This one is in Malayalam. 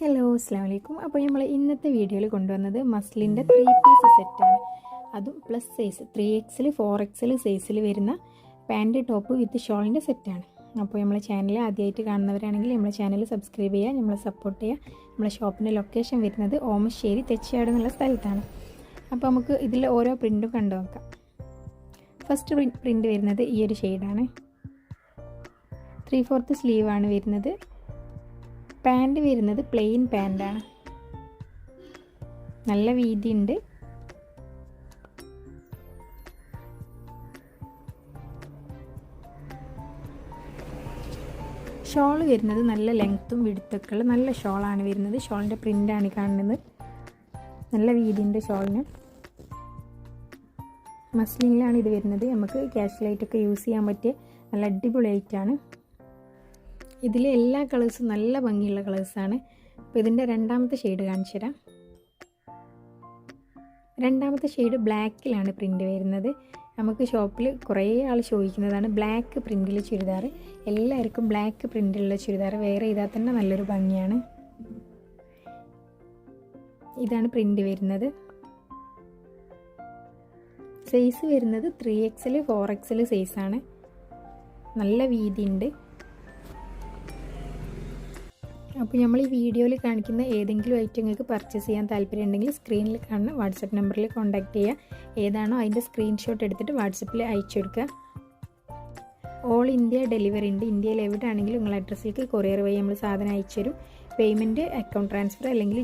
ഹലോ അസ്സലാമു അലൈക്കും. അപ്പോൾ നമ്മൾ ഇന്നത്തെ വീഡിയോയിൽ കൊണ്ടുവന്നത് മസ്ലിൻ്റെ 3 പീസ് സെറ്റാണ്. അതും പ്ലസ് സൈസ് 3XL 4XL സൈസിൽ വരുന്ന പാൻറ് ടോപ്പ് വിത്ത് ഷോളിൻ്റെ സെറ്റാണ്. അപ്പോൾ നമ്മളെ ചാനൽ ആദ്യമായിട്ട് കാണുന്നവരാണെങ്കിൽ നമ്മളെ ചാനൽ സബ്സ്ക്രൈബ് ചെയ്യുക, നമ്മളെ സപ്പോർട്ട് ചെയ്യുക. നമ്മളെ ഷോപ്പിൻ്റെ ലൊക്കേഷൻ വരുന്നത് ഓമശ്ശേരി തെച്ചിയാട് എന്നുള്ള സ്ഥലത്താണ്. അപ്പോൾ നമുക്ക് ഇതിൽ ഓരോ പ്രിൻറ്റും കണ്ടു നോക്കാം. ഫസ്റ്റ് പ്രിൻറ്റ് വരുന്നത് ഈ ഒരു ഷെയ്ഡാണ്. 3/4 സ്ലീവാണ് വരുന്നത്. പാൻറ് വരുന്നത് പ്ലെയിൻ പാൻറ്റാണ്. നല്ല വീതിയുണ്ട്. ഷോൾ വരുന്നത് നല്ല ലെങ്ത്തും വിടുത്തൊക്കെ ഉള്ള നല്ല ഷോളാണ് വരുന്നത്. ഷോളിൻ്റെ പ്രിൻ്റാണ് കാണുന്നത്. നല്ല വീതിയുണ്ട് ഷോളിന്. മസ്ലിനിലാണ് ഇത് വരുന്നത്. നമുക്ക് ക്യാഷ്വലായിട്ടൊക്കെ യൂസ് ചെയ്യാൻ പറ്റിയ നല്ല അടിപൊളിയായിട്ടാണ്. ഇതിലെ എല്ലാ കളേഴ്സും നല്ല ഭംഗിയുള്ള കളേഴ്സാണ്. അപ്പോൾ ഇതിൻ്റെ രണ്ടാമത്തെ ഷെയ്ഡ് കാണിച്ചു തരാം. രണ്ടാമത്തെ ഷെയ്ഡ് ബ്ലാക്കിലാണ് പ്രിൻ്റ് വരുന്നത്. നമുക്ക് ഷോപ്പിൽ കുറേ ആൾ ചോദിക്കുന്നതാണ് ബ്ലാക്ക് പ്രിൻ്റിൽ ചുരിദാർ. എല്ലാവർക്കും ബ്ലാക്ക് പ്രിൻ്റിലുള്ള ചുരിദാർ വേറെ ചെയ്താൽ തന്നെ നല്ലൊരു ഭംഗിയാണ്. ഇതാണ് പ്രിൻ്റ് വരുന്നത്. സൈസ് വരുന്നത് 3XL 4XL സൈസാണ്. നല്ല വീതിയുണ്ട്. അപ്പോൾ നമ്മൾ ഈ വീഡിയോയിൽ കാണിക്കുന്ന ഏതെങ്കിലും ഐറ്റം നിങ്ങൾക്ക് പർച്ചേസ് ചെയ്യാൻ താല്പര്യമുണ്ടെങ്കിൽ സ്ക്രീനിൽ കാണുന്ന വാട്സപ്പ് നമ്പറിൽ കോൺടാക്റ്റ് ചെയ്യുക. ഏതാണോ അതിൻ്റെ സ്ക്രീൻഷോട്ട് എടുത്തിട്ട് വാട്സപ്പിൽ അയച്ചു കൊടുക്കുക. ഓൾ ഇന്ത്യ ഡെലിവറി ഉണ്ട്. ഇന്ത്യയിൽ എവിടെ ആണെങ്കിലും നിങ്ങൾ അഡ്രസ്സിലേക്ക് കൊറിയർ വഴി നമ്മൾ സാധനം അയച്ചു തരും. പേയ്മെൻറ്റ് അക്കൗണ്ട് ട്രാൻസ്ഫർ അല്ലെങ്കിൽ